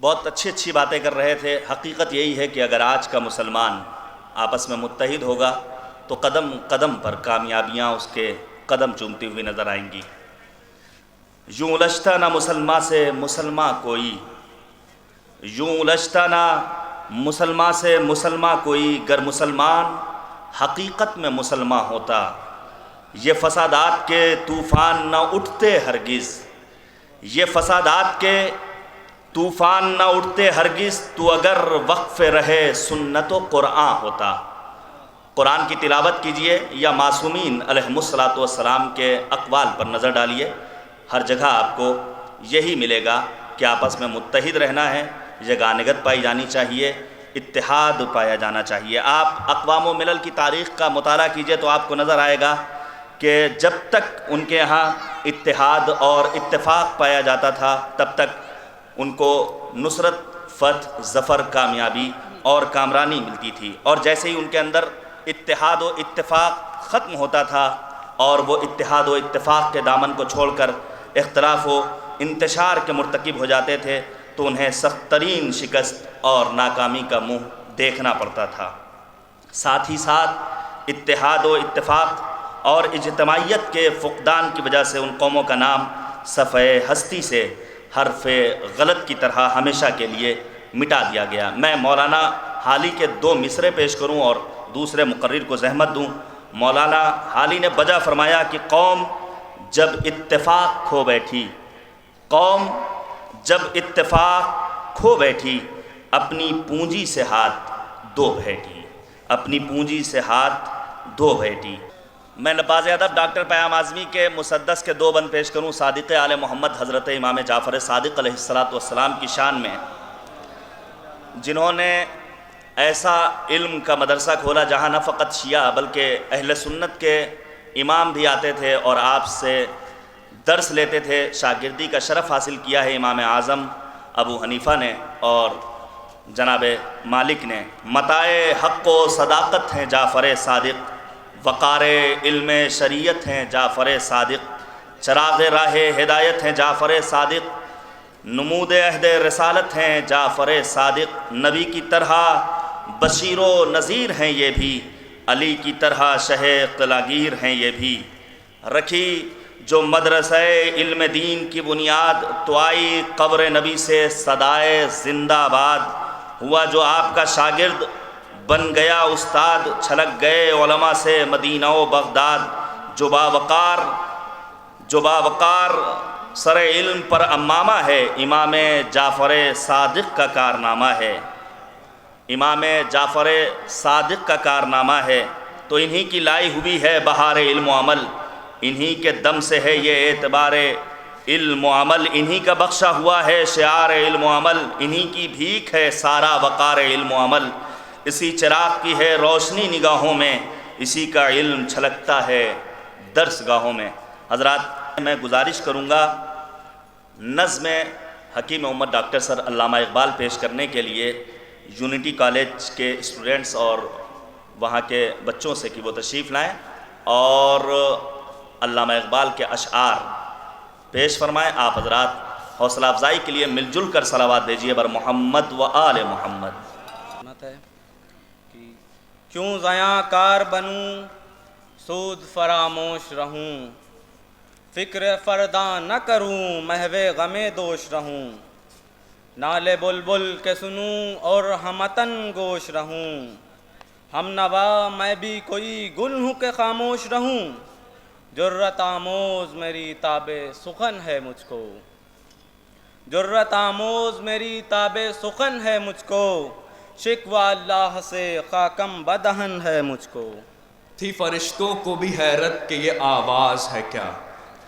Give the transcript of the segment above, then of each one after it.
بہت اچھی باتیں کر رہے تھے۔ حقیقت یہی ہے کہ اگر آج کا مسلمان آپس میں متحد ہوگا تو قدم قدم پر کامیابیاں اس کے قدم چومتی ہوئی نظر آئیں گی۔ یوں الجھتا نہ مسلمان سے مسلمان کوئی، یوں الجھتا نہ مسلمان سے مسلمان کوئی، گر مسلمان حقیقت میں مسلمان ہوتا، یہ فسادات کے طوفان نہ اٹھتے ہرگز، یہ فسادات کے طوفان نہ اٹھتے ہرگز، تو اگر وقف رہے سنت و قرآن ہوتا۔ قرآن کی تلاوت کیجئے یا معصومین علیہم الصلاۃ والسلام کے اقوال پر نظر ڈالیے، ہر جگہ آپ کو یہی ملے گا کہ آپس میں متحد رہنا ہے، یگانگت پائی جانی چاہیے، اتحاد پایا جانا چاہیے۔ آپ اقوام و ملل کی تاریخ کا مطالعہ کیجئے تو آپ کو نظر آئے گا کہ جب تک ان کے ہاں اتحاد اور اتفاق پایا جاتا تھا تب تک ان کو نصرت، فتح، ظفر، کامیابی اور کامرانی ملتی تھی، اور جیسے ہی ان کے اندر اتحاد و اتفاق ختم ہوتا تھا اور وہ اتحاد و اتفاق کے دامن کو چھوڑ کر اختلاف و انتشار کے مرتکب ہو جاتے تھے تو انہیں سخت ترین شکست اور ناکامی کا منہ دیکھنا پڑتا تھا۔ ساتھ ہی ساتھ اتحاد و اتفاق اور اجتماعیت کے فقدان کی وجہ سے ان قوموں کا نام صفحہ ہستی سے حرف غلط کی طرح ہمیشہ کے لیے مٹا دیا گیا۔ میں مولانا حالی کے 2 مصرے پیش کروں اور دوسرے مقرر کو زحمت دوں۔ مولانا حالی نے بجا فرمایا کہ قوم جب اتفاق کھو بیٹھی، قوم جب اتفاق کھو بیٹھی، اپنی پونجی سے ہاتھ دھو بیٹھی، اپنی پونجی سے ہاتھ دھو بیٹھی۔ میں نواز ادب ڈاکٹر پیام اعظمی کے مسدس کے 2 بند پیش کروں صادق آل محمد حضرت امام جعفر صادق علیہ السلام کی شان میں، جنہوں نے ایسا علم کا مدرسہ کھولا جہاں نہ فقط شیعہ بلکہ اہل سنت کے امام بھی آتے تھے اور آپ سے درس لیتے تھے۔ شاگردی کا شرف حاصل کیا ہے امام اعظم ابو حنیفہ نے اور جناب مالک نے۔ متاع حق و صداقت ہیں جعفر صادق، وقار علم شریعت ہیں جعفر صادق، چراغ راہ ہدایت ہیں جعفر صادق، نمود عہد رسالت ہیں جعفر صادق، نبی کی طرح بشیر و نذیر ہیں یہ بھی، علی کی طرح شہ قلاگیر ہیں یہ بھی۔ رکھی جو مدرسہ علم دین کی بنیاد، تو آئی قبر نبی سے صدائے زندہ آباد، ہوا جو آپ کا شاگرد بن گیا استاد، چھلک گئے علماء سے مدینہ و بغداد، جو باوقار سر علم پر امامہ ہے، امام جعفر صادق کا کارنامہ ہے، امام جعفر صادق کا کارنامہ ہے۔ تو انہی کی لائی ہوئی ہے بہار علم و عمل، انہی کے دم سے ہے یہ اعتبار علم و عمل، انہی کا بخشا ہوا ہے شعار علم و عمل، انہی کی بھیک ہے سارا وقار علم و عمل، اسی چراغ کی ہے روشنی نگاہوں میں، اسی کا علم چھلکتا ہے درس گاہوں میں۔ حضرات، میں گزارش کروں گا نظم حکیم امت ڈاکٹر سر علامہ اقبال پیش کرنے کے لیے یونٹی کالج کے اسٹوڈنٹس اور وہاں کے بچوں سے کہ وہ تشریف لائیں اور علامہ اقبال کے اشعار پیش فرمائیں۔ آپ حضرات حوصلہ افزائی کے لیے مل جل کر صلوات دیجیے بر محمد و آل محمد۔ کیوں ضیاں کار بنوں سود فراموش رہوں، فکر فرداں نہ کروں محو غم دوش رہوں، نالے بلبل کے سنوں اور ہمتن گوش رہوں، ہم نوا میں بھی کوئی گل ہوں کہ خاموش رہوں، جرت آموز میری تاب سخن ہے مجھ کو، جرت آموز میری تاب سخن ہے مجھ کو، شکوہ اللہ سے خاکم بدہن ہے مجھ کو۔ تھی فرشتوں کو بھی حیرت کہ یہ آواز ہے کیا،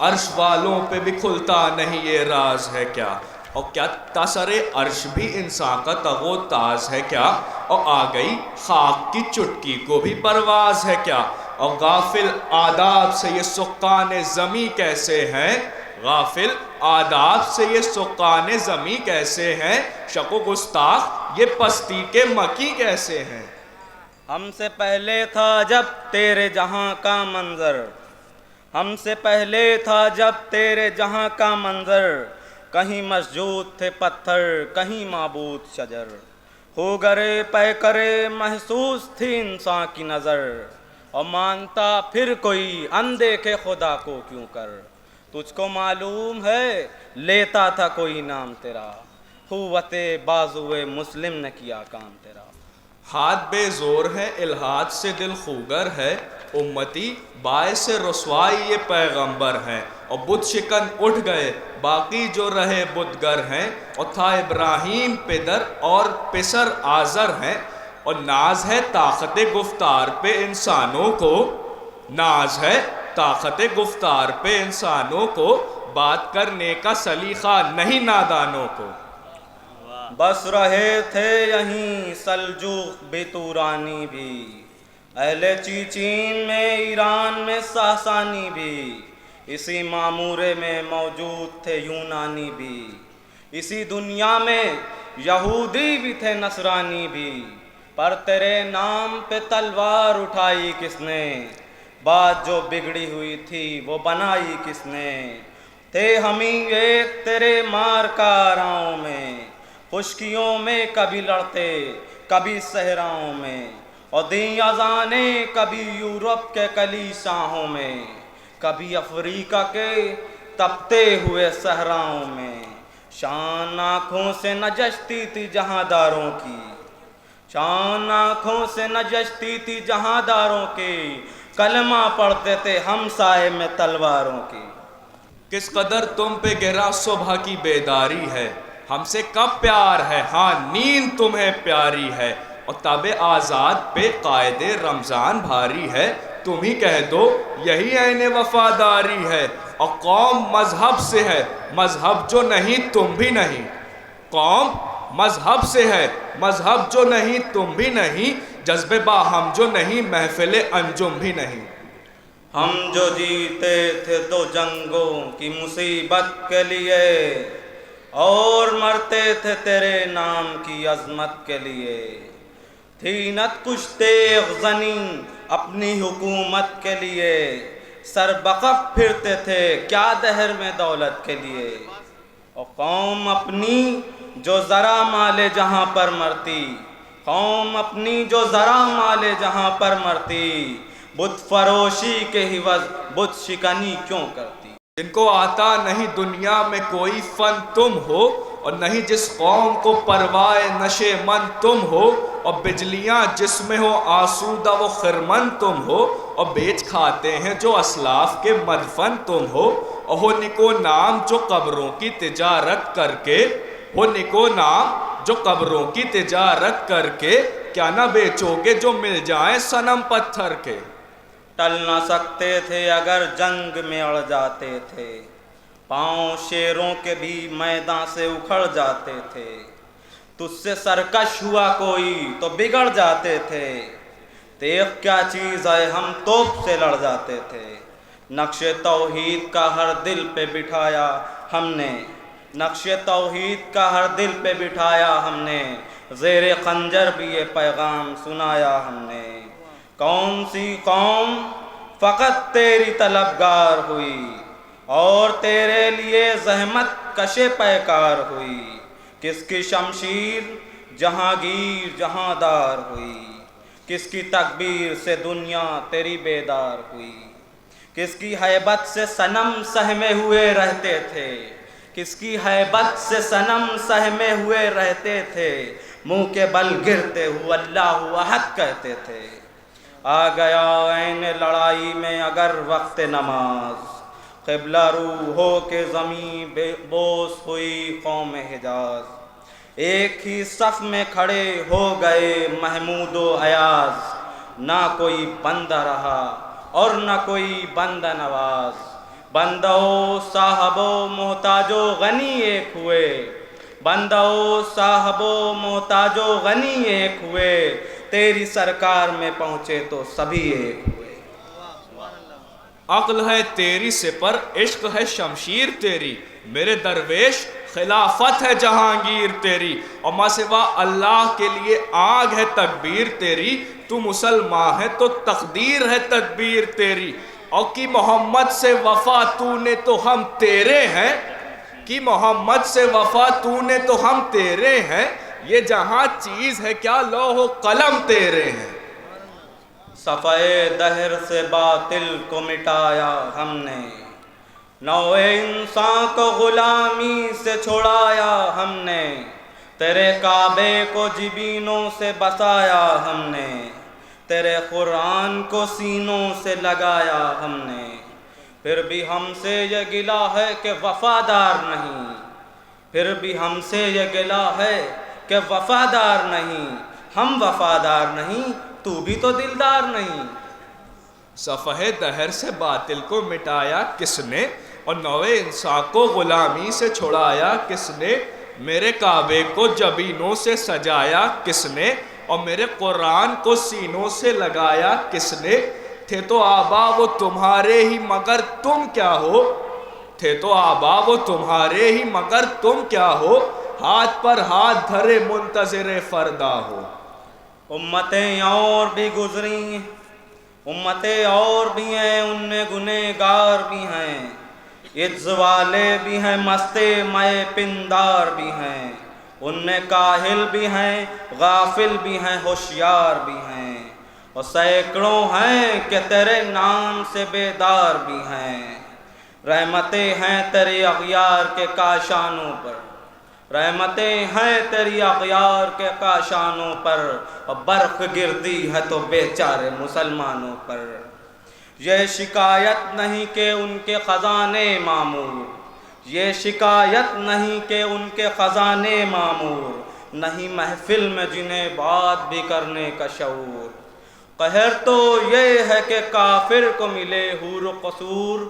عرش والوں پہ بھی کھلتا نہیں یہ راز ہے کیا، اور کیا تاثر عرش بھی انسان کا تغ و تاز ہے کیا، اور آ گئی خاک کی چٹکی کو بھی پرواز ہے کیا، اور غافل آداب سے یہ سکان زمیں کیسے ہیں، غافل آداب سے یہ سکان زمیں کیسے ہیں، شک و گستاخ یہ پستی کے مکی کیسے ہیں۔ ہم سے پہلے تھا جب تیرے جہاں کا منظر، ہم سے پہلے تھا جب تیرے جہاں کا منظر، کہیں مسجود تھے پتھر کہیں معبود شجر، ہو گرے پے کرے محسوس تھی انسان کی نظر، اور مانتا پھر کوئی اندیکھے خدا کو کیوں کر، تجھ کو معلوم ہے لیتا تھا کوئی نام تیرا، قوت بازوئے مسلم نے کیا کام تیرا۔ ہاتھ بے زور ہے الحاد سے دل خوگر ہے، امتی باعث رسوائی یہ پیغمبر ہیں، اور بت شکن اٹھ گئے باقی جو رہے بتگر ہیں، اور تھا ابراہیم پدر اور پسر آزر ہیں، اور ناز ہے طاقت گفتار پہ انسانوں کو، ناز ہے طاقت گفتار پہ انسانوں کو، بات کرنے کا سلیقہ نہیں نادانوں کو۔ بس رہے تھے یہیں سلجوق بھی تورانی بھی، اہل چیچین میں ایران میں ساسانی بھی، اسی معمورے میں موجود تھے یونانی بھی، اسی دنیا میں یہودی بھی تھے نصرانی بھی، پر تیرے نام پہ تلوار اٹھائی کس نے، بات جو بگڑی ہوئی تھی وہ بنائی کس نے، تھے ہمیں ایک تیرے مار کاراؤں میں، خشکیوں میں کبھی لڑتے کبھی صحراؤں میں، اور دیں اذانیں کبھی یورپ کے کلیساؤں میں، کبھی افریقہ کے تپتے ہوئے صحراؤں میں، شان آنکھوں سے نجشتی تھی جہاں داروں کی، شان آنکھوں سے نجشتی تھی جہاں داروں کی، کلمہ پڑھتے تھے ہم سائے میں تلواروں کی۔ کس قدر تم پہ گرا صبح کی بیداری ہے، ہم سے کب پیار ہے، ہاں نیند تمہیں پیاری ہے، اور تاب آزاد پہ قائد رمضان بھاری ہے، تم ہی کہہ دو یہی عین وفاداری ہے، اور قوم مذہب سے ہے مذہب جو نہیں تم بھی نہیں، قوم مذہب سے ہے مذہب جو نہیں تم بھی نہیں، جذبے باہم جو نہیں محفل انجم بھی نہیں۔ ہم جو جیتے تھے دو جنگوں کی مصیبت کے لیے، اور مرتے تھے تیرے نام کی عظمت کے لیے، تھی نت کچھ تیغ زنی اپنی حکومت کے لیے، سر بقف پھرتے تھے کیا دہر میں دولت کے لیے، اور قوم اپنی جو ذرا مالے جہاں پر مرتی، قوم اپنی جو ذرا مالے جہاں پر مرتی، بت فروشی کے عوض بت شکنی کیوں کرتی۔ جن کو آتا نہیں دنیا میں کوئی فن تم ہو، اور نہیں جس قوم کو پروائے نشے من تم ہو، اور بجلیاں جس میں ہو آسودہ وہ خرمن تم ہو، اور بیچ کھاتے ہیں جو اسلاف کے مدفن تم ہو، اور ہو نکو نام جو قبروں کی تجارت کر کے، ہو نکو نام جو قبروں کی تجارت کر کے، کیا نہ بیچو گے جو مل جائیں صنم پتھر کے۔ ٹل نہ سکتے تھے اگر جنگ میں اڑ جاتے تھے، پاؤں شیروں کے بھی میدان سے اکھڑ جاتے تھے، تجھ سے سرکش ہوا کوئی تو بگڑ جاتے تھے، تیغ کیا چیز ہے ہم توپ سے لڑ جاتے تھے، نقش توحید کا ہر دل پہ بٹھایا ہم نے، نقش توحید کا ہر دل پہ بٹھایا ہم نے، زیر خنجر بھی یہ پیغام سنایا ہم نے، کون سی قوم فقط تیری طلبگار ہوئی، اور تیرے لیے زحمت کشے پیکار ہوئی، کس کی شمشیر جہانگیر جہاندار ہوئی، کس کی تکبیر سے دنیا تیری بیدار ہوئی، کس کی ہیبت سے صنم سہمے ہوئے رہتے تھے، کس کی ہیبت سے صنم سہمے ہوئے رہتے تھے، منہ کے بل گرتے ہوئے اللہ احد کہتے تھے، آ گیا عین لڑائی میں اگر وقت نماز، قبلہ رو ہو کے زمین بوس ہوئی قوم حجاز، ایک ہی صف میں کھڑے ہو گئے محمود و ایاز، نہ کوئی بندہ رہا اور نہ کوئی بندہ نواز، بندہ و صاحب و محتاج و غنی ایک ہوئے، بندہ و صاحب و محتاج و غنی ایک ہوئے، تیری سرکار میں پہنچے تو سبھی ایک ہوئے۔ عقل ہے تیری سپر عشق ہے شمشیر تیری، میرے درویش خلافت ہے جہانگیر تیری، اور ماں سوا اللہ کے لیے آگ ہے تکبیر تیری، تو مسلمان ہے تو تقدیر ہے تدبیر تیری، اور کی محمد سے وفا تو نے تو ہم تیرے ہیں، کی محمد سے وفا تو نے تو ہم تیرے ہیں، یہ جہاں چیز ہے کیا لوح و قلم تیرے ہیں۔ صفحے دہر سے باطل کو مٹایا ہم نے، نوع انسان کو غلامی سے چھڑایا ہم نے، تیرے کعبے کو جبینوں سے بسایا ہم نے، تیرے قرآن کو سینوں سے لگایا ہم نے، پھر بھی ہم سے یہ گلہ ہے کہ وفادار نہیں، پھر بھی ہم سے یہ گلہ ہے کہ وفادار نہیں، ہم وفادار نہیں تو بھی تو دلدار نہیں۔ صفحہ دہر سے باطل کو مٹایا کس نے، اور نوع انسان کو غلامی سے چھڑایا کس نے، میرے کعبے کو جبینوں سے سجایا کس نے، اور میرے قرآن کو سینوں سے لگایا کس نے، تھے تو آبا وہ تمہارے ہی مگر تم کیا ہو، تھے تو آبا وہ تمہارے ہی مگر تم کیا ہو، ہاتھ پر ہاتھ دھرے منتظر فردا ہو۔ امتیں اور بھی گزری، امتیں اور بھی ہیں، ان میں گنہگار بھی ہیں، عز والے بھی ہیں، مستے مئے پندار بھی ہیں، ان میں کاہل بھی ہیں، غافل بھی ہیں، ہوشیار بھی ہیں، اور سینکڑوں ہیں کہ تیرے نام سے بیدار بھی ہیں۔ رحمتیں ہیں تیری اغیار کے کاشانوں پر، رحمتیں ہیں تیری اغیار کے کاشانوں پر، اور برق گردی ہے تو بیچارے مسلمانوں پر۔ یہ شکایت نہیں کہ ان کے خزانے معمور، یہ شکایت نہیں کہ ان کے خزانے معمور، نہیں محفل میں جنہیں بات بھی کرنے کا شعور۔ قہر تو یہ ہے کہ کافر کو ملے حور و قصور،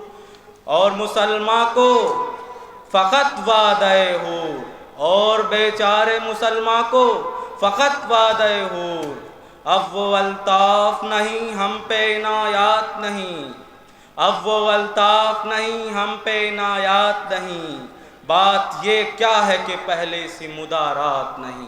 اور مسلمان کو فقط وعدہ حور، اور بیچارے مسلمان کو فقط وعدہ حور۔ اب وہ الطاف نہیں ہم پہ عنایات نہیں، اب وہ الطاف نہیں ہم پہ عنایات نہیں، بات یہ کیا ہے کہ پہلے سی مدارات نہیں۔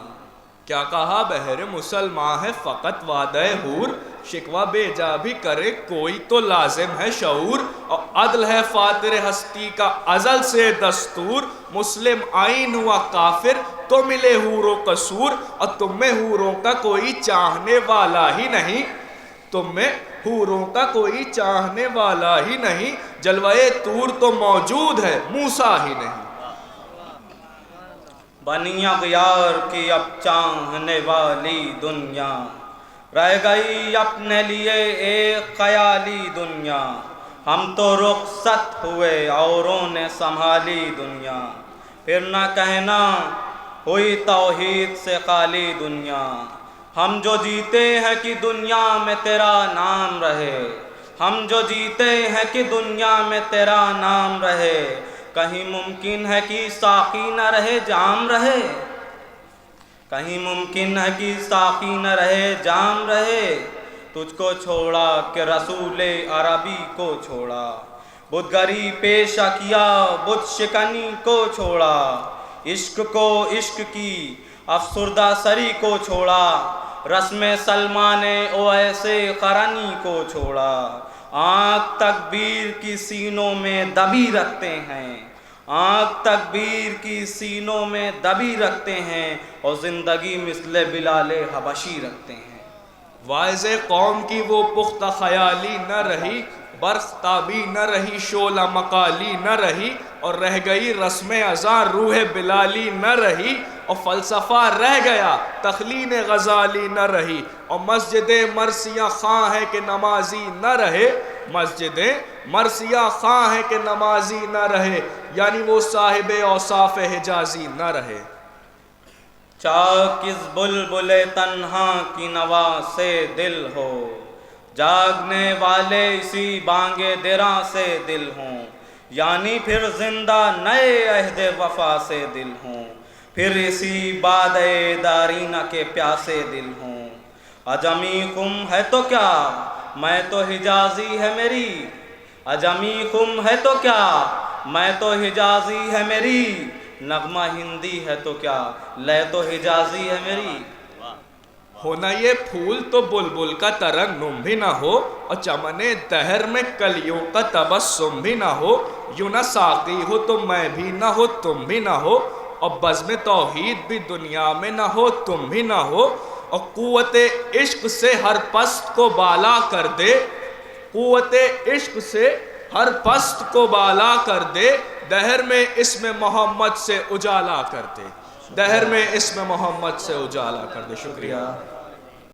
کیا کہا بہر مسلمان ہے فقط وعدہ حور، شکوہ بے جا بھی کرے کوئی تو لازم ہے شعور، اور عدل ہے فاتر ہستی کا ازل سے دستور، مسلم آئین ہوا کافر تو ملے حور و قصور، اور تم میں حوروں کا کوئی چاہنے والا ہی نہیں، تم میں حوروں کا کوئی چاہنے والا ہی نہیں، جلوہ طور تو موجود ہے موسیٰ ہی نہیں۔ بنی اغیار کی اب چاہنے والی دنیا، رہ گئی اپنے لیے ایک خیالی دنیا، ہم تو رخصت ہوئے اوروں نے سنبھالی دنیا، پھر نہ کہنا ہوئی توحید سے خالی دنیا، ہم جو جیتے ہیں کہ دنیا میں تیرا نام رہے، ہم جو جیتے ہیں کہ دنیا میں تیرا نام رہے، کہیں ممکن ہے کہ ساقی نہ رہے جام رہے، کہیں ممکن ہے کہ ساقی نہ رہے جام رہے، تجھ کو چھوڑا کہ رسول عربی کو چھوڑا، بت گری پیشہ کیا بت شکنی کو چھوڑا، عشق کو عشق کی افسردہ سری کو چھوڑا، رسم سلمان اویسے قرنی کو چھوڑا، آنکھ تکبیر کی سینوں میں دبی رکھتے ہیں، آنکھ تکبیر کی سینوں میں دبی رکھتے ہیں، اور زندگی مثل بلال حبشی رکھتے ہیں۔ واعظ قوم کی وہ پختہ خیالی نہ رہی، برق تابی نہ رہی، شعلہ مقالی نہ رہی، اور رہ گئی رسم ازاں روح بلالی نہ رہی، اور فلسفہ رہ گیا تخلین غزالی نہ رہی، اور مسجد مرثیہ خواں ہے کہ نمازی نہ رہے، مسجد مرثیہ خواں ہے کہ نمازی نہ رہے، یعنی وہ صاحب اوصاف حجازی نہ رہے۔ چاک اس بلبل تنہا کی نوا سے دل ہو، جاگنے والے اسی بانگ دراں سے دل ہوں، یعنی پھر زندہ نئے عہد وفا سے دل ہوں، پھر اسی باد دارینہ کے پیاسے دل ہوں۔ عجمی خم ہے تو کیا میں تو حجازی ہے میری، عجمی خم ہے تو کیا میں تو حجازی ہے میری، نغمہ ہندی ہے تو کیا لے تو حجازی ہے میری۔ ہونا یہ پھول تو بلبل کا ترنم بھی نہ ہو، اور چمن دہر میں کلیوں کا تبسم بھی نہ ہو، یوں نہ ساقی ہو تو میں بھی نہ ہو تم بھی نہ ہو اور بزم توحید بھی دنیا میں نہ ہو تم بھی نہ ہو اور قوت عشق سے ہر پست کو بالا کر دے قوت عشق سے ہر پست کو بالا کر دے دہر میں اسم محمد سے اجالا کر دے دہر میں اسم محمد سے اجالا کر دے شکریہ